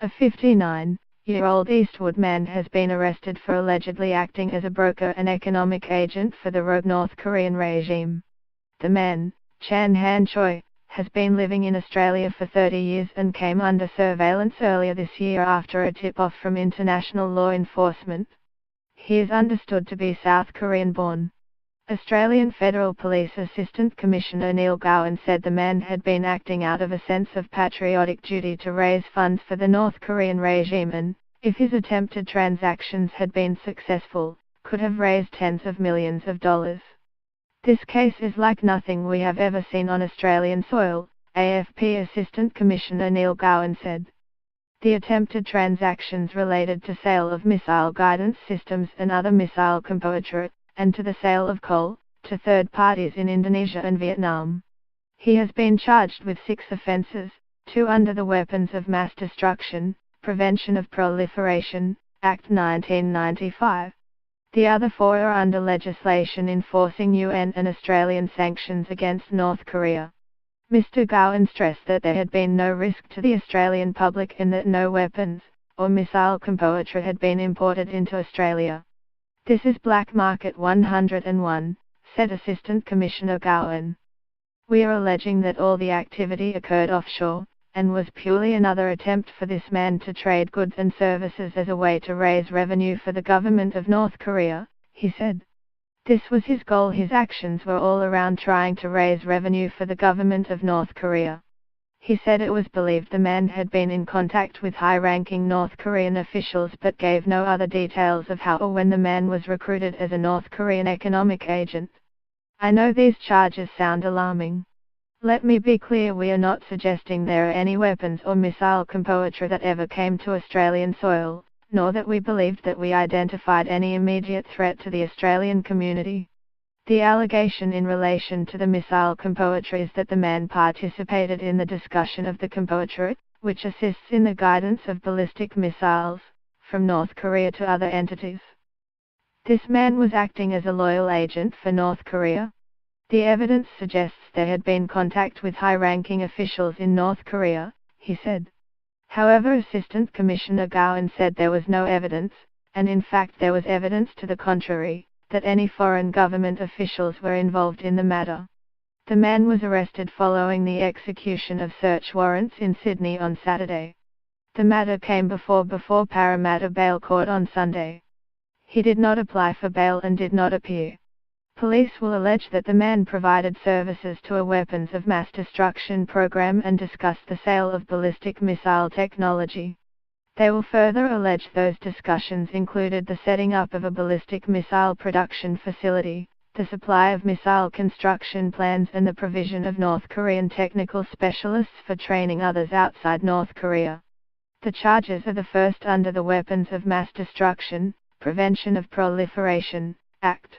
A 59-year-old Eastwood man has been arrested for allegedly acting as a broker and economic agent for the rogue North Korean regime. The man, Chan Han Choi, has been living in Australia for 30 years and came under surveillance earlier this year after a tip-off from international law enforcement. He is understood to be South Korean-born. Australian Federal Police Assistant Commissioner Neil Gowan said the man had been acting out of a sense of patriotic duty to raise funds for the North Korean regime and, if his attempted transactions had been successful, could have raised tens of millions of dollars. This case is like nothing we have ever seen on Australian soil, AFP Assistant Commissioner Neil Gowan said. The attempted transactions related to sale of missile guidance systems and other missile componentry, and to the sale of coal, to third parties in Indonesia and Vietnam. He has been charged with 6 offences, 2 under the Weapons of Mass Destruction, Prevention of Proliferation, Act 1995. The other 4 are under legislation enforcing UN and Australian sanctions against North Korea. Mr. Gowan stressed that there had been no risk to the Australian public and that no weapons, or missile componentry had been imported into Australia. This is Black Market 101, said Assistant Commissioner Gowan. We are alleging that all the activity occurred offshore, and was purely another attempt for this man to trade goods and services as a way to raise revenue for the government of North Korea, he said. This was his goal. His actions were all around trying to raise revenue for the government of North Korea. He said it was believed the man had been in contact with high-ranking North Korean officials but gave no other details of how or when the man was recruited as a North Korean economic agent. I know these charges sound alarming. Let me be clear, we are not suggesting there are any weapons or missile componentry that ever came to Australian soil, nor that we believed that we identified any immediate threat to the Australian community. The allegation in relation to the missile componentry is that the man participated in the discussion of the componentry, which assists in the guidance of ballistic missiles, from North Korea to other entities. This man was acting as a loyal agent for North Korea. The evidence suggests there had been contact with high-ranking officials in North Korea, he said. However, Assistant Commissioner Gowan said there was no evidence, and in fact there was evidence to the contrary, that any foreign government officials were involved in the matter. The man was arrested following the execution of search warrants in Sydney on Saturday. The matter came before Parramatta Bail Court on Sunday. He did not apply for bail and did not appear. Police will allege that the man provided services to a weapons of mass destruction program and discussed the sale of ballistic missile technology. They will further allege those discussions included the setting up of a ballistic missile production facility, the supply of missile construction plans and the provision of North Korean technical specialists for training others outside North Korea. The charges are the first under the Weapons of Mass Destruction, Prevention of Proliferation, Act.